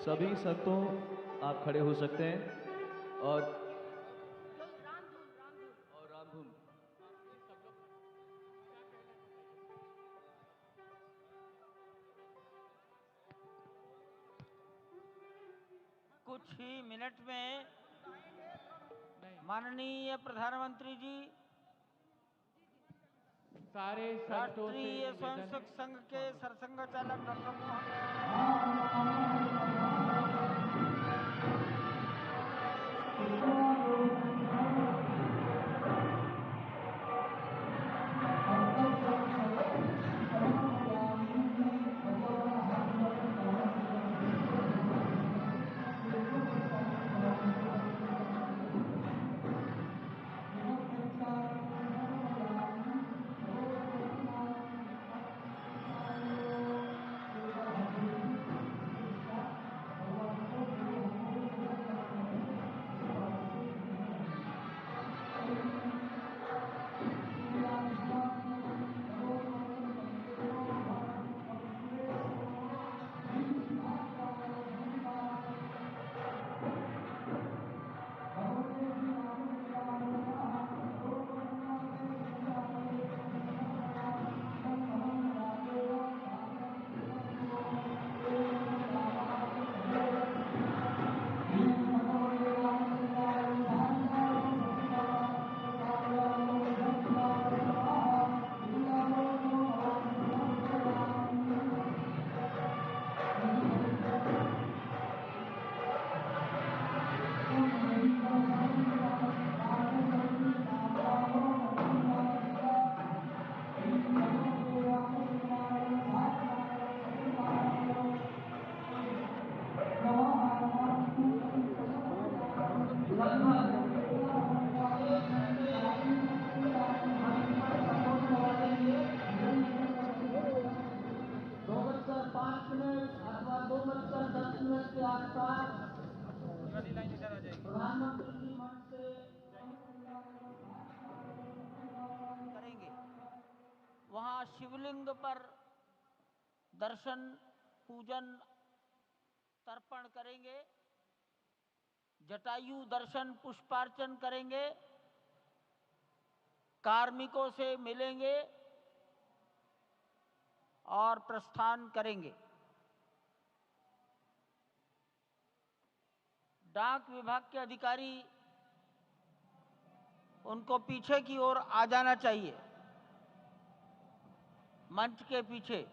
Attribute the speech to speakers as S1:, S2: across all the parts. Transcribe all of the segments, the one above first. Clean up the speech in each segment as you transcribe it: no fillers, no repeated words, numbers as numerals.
S1: सभी संतों आप खड़े हो सकते हैं और रामधुन।
S2: कुछ ही मिनट में माननीय प्रधानमंत्री जी
S3: सारे
S2: राष्ट्रीय स्वयंसेवक संघ के सरसंघ चालक डॉक्टर मोहन करेंगे। वहां शिवलिंग पर दर्शन पूजन तर्पण करेंगे, जटायु दर्शन पुष्पार्चन करेंगे, कार्मिकों से मिलेंगे और प्रस्थान करेंगे। डाक विभाग के अधिकारी उनको पीछे की ओर आ जाना चाहिए, मंच के पीछे।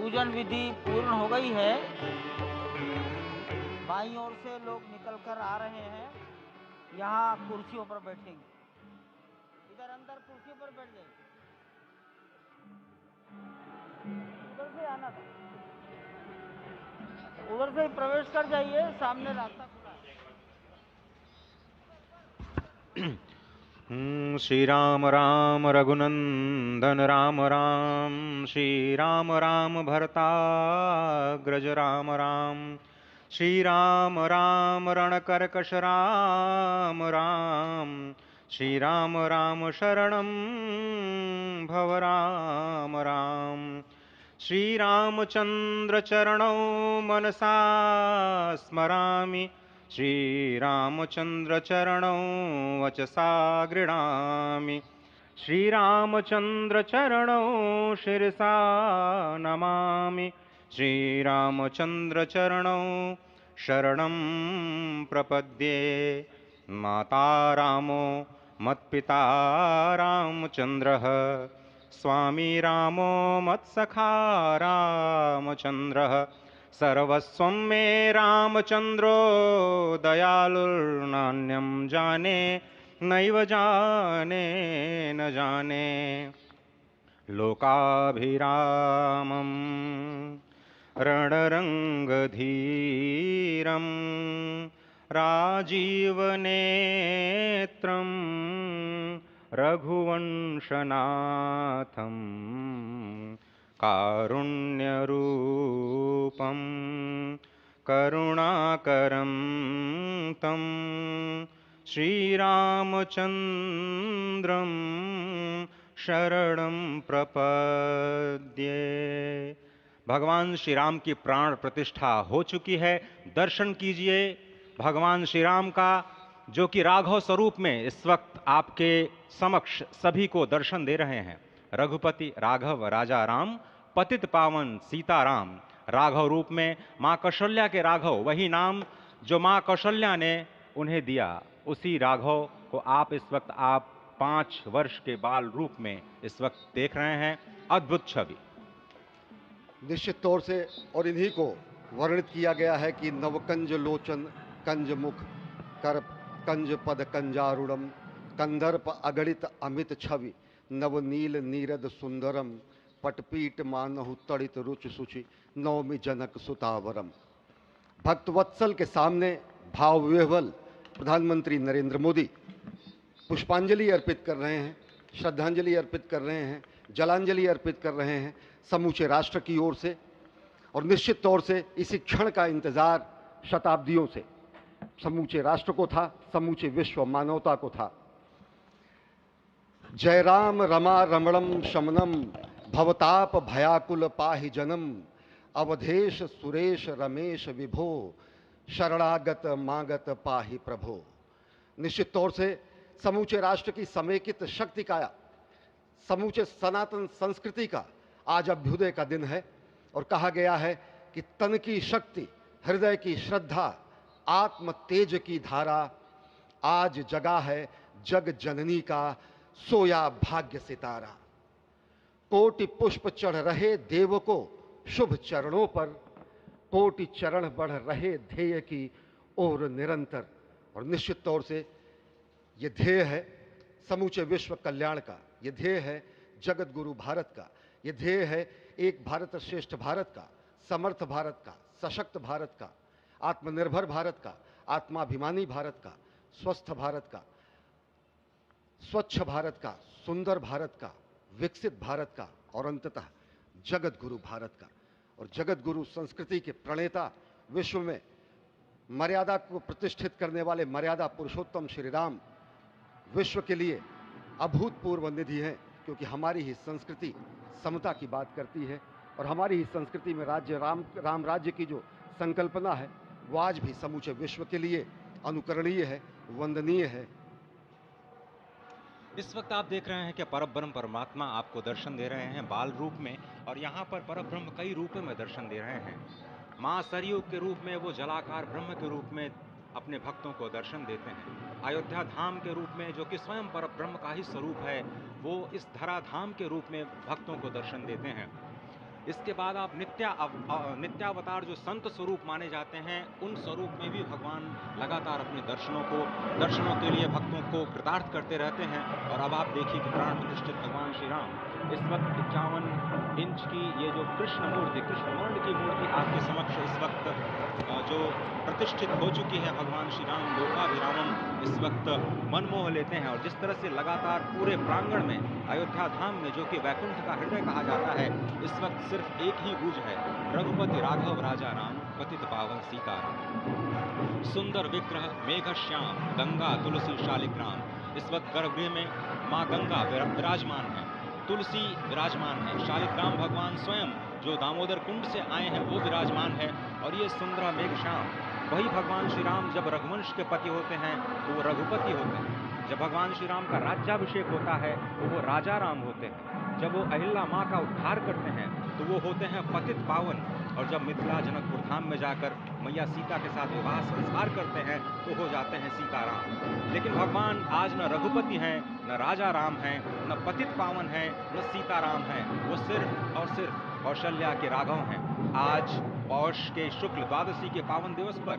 S2: पूजन विधि पूर्ण हो गई है। बाईं ओर से लोग निकलकर आ रहे हैं, यहाँ कुर्सियों पर बैठेंगे। इधर अंदर कुर्सियों पर बैठ जाइए, उधर से आना था, उधर से ही प्रवेश कर जाइए, सामने रास्ता खुला है।
S3: श्री राम राम रघुनंदन राम राम, श्री राम राम भरताग्रज राम राम, श्री राम राम रणकर्कश राम राम, श्री राम राम शरणं भव राम राम, श्री रामचंद्र चरणौ मनसा स्मरामि, श्रीरामचंद्र चरणौ वचसा गृह्णामि, श्रीरामचंद्र चरणौ शिरसा नमामि, श्रीरामचंद्र चरणौ शरणं प्रपद्ये। माता रामो मत्पिता रामचंद्रः, स्वामी रामो मत्सखा रामचंद्रः, सर्वस्वं मे रामचंद्रो दयालुर्नान्यं जाने नैव जाने न जाने। लोकाभिरामं रणरंगधीरं राजीवनेत्रं रघुवंशनाथं, कारुण्यरूपं करुणाकरं तं श्रीरामचंद्रं शरणं प्रपद्ये। भगवान श्री राम की प्राण प्रतिष्ठा हो चुकी है। दर्शन कीजिए भगवान श्री राम का, जो कि राघव स्वरूप में इस वक्त आपके समक्ष सभी को दर्शन दे रहे हैं। रघुपति राघव राजा राम, पतित पावन सीताराम। राघव रूप में माँ कौशल्या के राघव, वही नाम जो माँ कौशल्या ने उन्हें दिया, उसी राघव को आप इस वक्त 5 वर्ष के बाल रूप में इस वक्त देख रहे हैं। अद्भुत छवि।
S4: निश्चित तौर से, और इन्हीं को वर्णित किया गया है कि नवकंज लोचन कंज मुख, कर कंज पद कंजारूढ़म, कंदर्प अगणित अमित छवि, नवनील नीरद सुंदरम, पटपीट मानहु तड़ित रुच सुचि, नवमी जनक सुतावरम। भक्तवत्सल के सामने भाव विह्वल प्रधानमंत्री नरेंद्र मोदी पुष्पांजलि अर्पित कर रहे हैं, श्रद्धांजलि अर्पित कर रहे हैं, जलांजलि अर्पित कर रहे हैं समूचे राष्ट्र की ओर से। और निश्चित तौर से इसी क्षण का इंतजार शताब्दियों से समूचे राष्ट्र को था, समूचे विश्व मानवता को था। जय राम रमा रमणम शमनम, भवताप भयाकुल पाहि जनम, अवधेश सुरेश रमेश विभो, शरणागत मागत पाहि प्रभो। निश्चित तौर से समूचे राष्ट्र की समेकित शक्ति का, समूचे सनातन संस्कृति का आज अभ्युदय का दिन है। और कहा गया है कि तन की शक्ति, हृदय की श्रद्धा, आत्म तेज की धारा आज जगा है जग जननी का सोया भाग्य सितारा। कोटि पुष्प चढ़ रहे देव को शुभ चरणों पर, कोटि चरण बढ़ रहे ध्येय की ओर निरंतर। और निश्चित तौर से ये ध्येय है समूचे विश्व कल्याण का, ये ध्येय है जगत गुरु भारत का, ये ध्येय है एक भारत श्रेष्ठ भारत का, समर्थ भारत का, सशक्त भारत का, आत्मनिर्भर भारत का, आत्माभिमानी भारत का, स्वस्थ भारत का, स्वच्छ भारत का, सुंदर भारत का, विकसित भारत का, और अंततः जगत गुरु भारत का। और जगत गुरु संस्कृति के प्रणेता, विश्व में मर्यादा को प्रतिष्ठित करने वाले मर्यादा पुरुषोत्तम श्री राम विश्व के लिए अभूतपूर्व निधि है, क्योंकि हमारी ही संस्कृति समता की बात करती है। और हमारी ही संस्कृति में राम राज्य की जो संकल्पना है वो आज भी समूचे विश्व के लिए अनुकरणीय है, वंदनीय है।
S3: इस वक्त आप देख रहे हैं कि परब्रह्म परमात्मा आपको दर्शन दे रहे हैं बाल रूप में, और यहाँ पर परब्रह्म कई रूपों में दर्शन दे रहे हैं। माँ सरयू के रूप में वो जलाकार ब्रह्म के रूप में अपने भक्तों को दर्शन देते हैं। अयोध्या धाम के रूप में, जो कि स्वयं परब्रह्म का ही स्वरूप है, वो इस धरा धाम के रूप में भक्तों को दर्शन देते हैं। इसके बाद आप नित्यावतार जो संत स्वरूप माने जाते हैं, उन स्वरूप में भी भगवान लगातार अपने दर्शनों के लिए भक्तों को कृतार्थ करते रहते हैं। और अब आप देखिए कि प्राण प्रतिष्ठित भगवान श्री राम इस वक्त 51 इंच की ये जो कृष्ण वर्ण की मूर्ति आपके समक्ष इस वक्त जो प्रतिष्ठित हो चुकी है भगवान श्री राम लोकाभिरामम इस वक्त मन मोह लेते हैं। और जिस तरह से लगातार पूरे प्रांगण में अयोध्या धाम में, जो कि वैकुंठ का हृदय कहा जाता है, इस वक्त सिर्फ एक ही गूंज है, रघुपति राघव राजा राम पतित पावन सीताराम। सुंदर विग्रह मेघ श्याम गंगा तुलसी शालिग्राम। इस वक्त गर्भगृह में माँ गंगा विराजमान है, तुलसी विराजमान है, शालिग्राम भगवान स्वयं जो दामोदर कुंड से आए हैं वो विराजमान है। और ये सुंदर मेघ श्याम, वही भगवान श्री राम जब रघुवंश के पति होते हैं तो वो रघुपति होते हैं, जब भगवान श्री राम का राज्याभिषेक होता है तो वो राजा राम होते हैं, जब वो अहिल्या माँ का उद्धार करते हैं तो वो होते हैं पतित पावन, और जब मिथिला जनकपुर धाम में जाकर मैया सीता के साथ विवाह संस्कार करते हैं तो हो जाते हैं सीताराम। लेकिन भगवान आज न रघुपति हैं, न राजा राम हैं, न पतित पावन हैं, न सीताराम हैं, वो सिर्फ और सिर्फ कौशल्या के राघव हैं। आज पौष के शुक्ल द्वादशी के पावन दिवस पर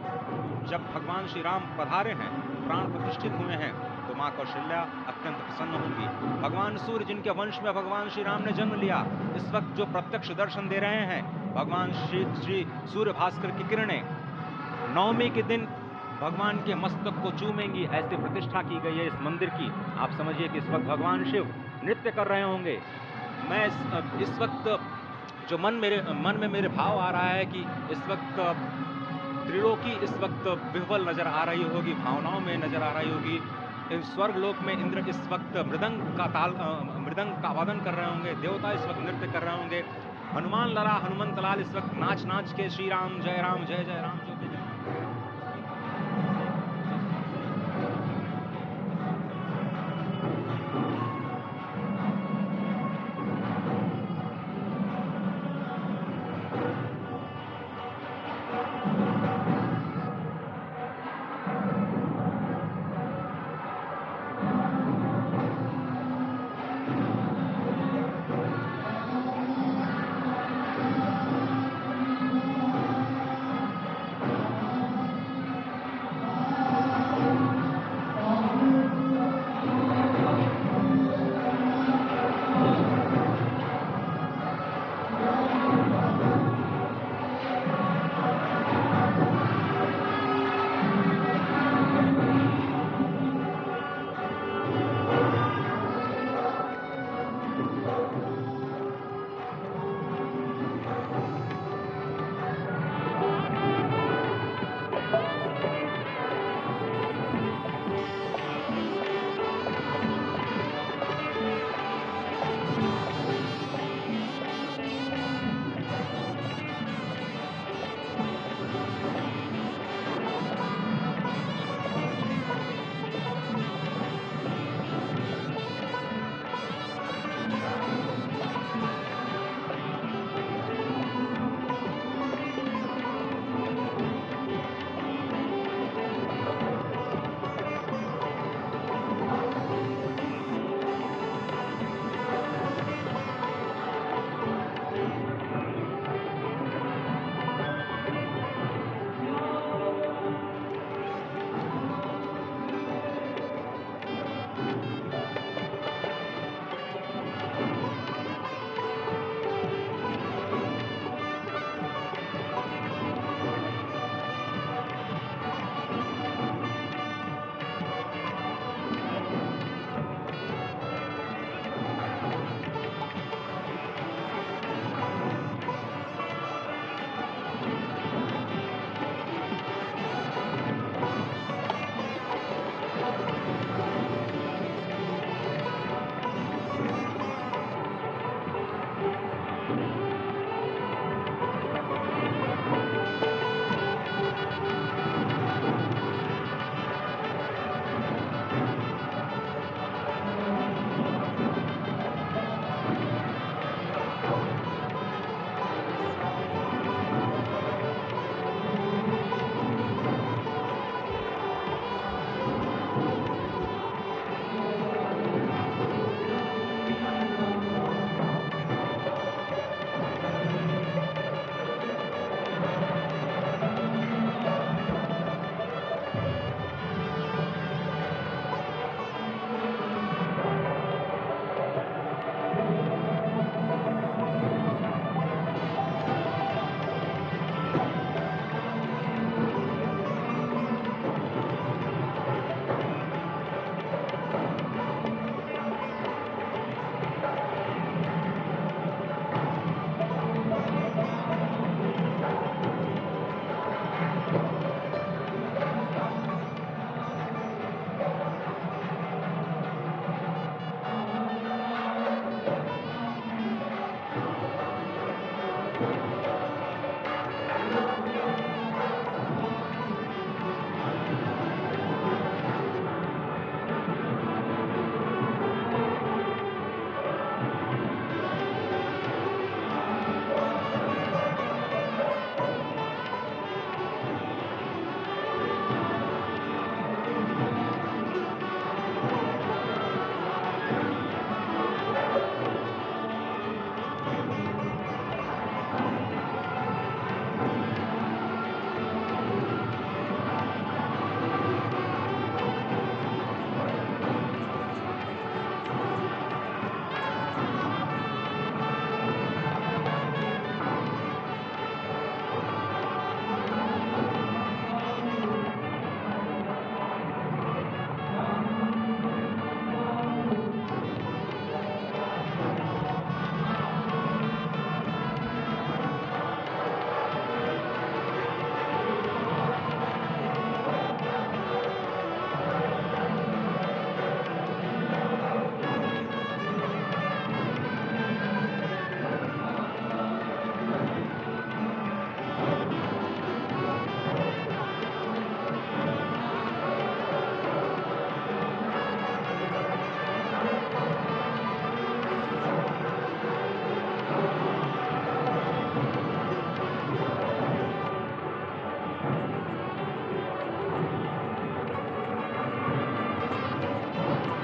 S3: जब भगवान श्री राम पधारे हैं, प्राण प्रतिष्ठित हुए हैं, तो माँ कौशल्या अत्यंत प्रसन्न होंगी। भगवान सूर्य जिनके वंश में भगवान श्री राम ने जन्म लिया, इस वक्त जो प्रत्यक्ष दर्शन दे रहे हैं, भगवान श्री सूर्य भास्कर की किरणें नवमी के दिन भगवान के मस्तक को चूमेंगी, ऐसी प्रतिष्ठा की गई है इस मंदिर की। आप समझिए कि इस वक्त भगवान शिव नृत्य कर रहे होंगे। मैं इस वक्त जो मन में मेरे भाव आ रहा है कि इस वक्त त्रिलोकी इस वक्त विह्वल नजर आ रही होगी, भावनाओं में नजर आ रही होगी। स्वर्ग लोक में इंद्र इस वक्त मृदंग का वादन कर रहे होंगे, देवता इस वक्त नृत्य कर रहे होंगे, हनुमान लाल इस वक्त नाच के श्री राम जय जय राम जो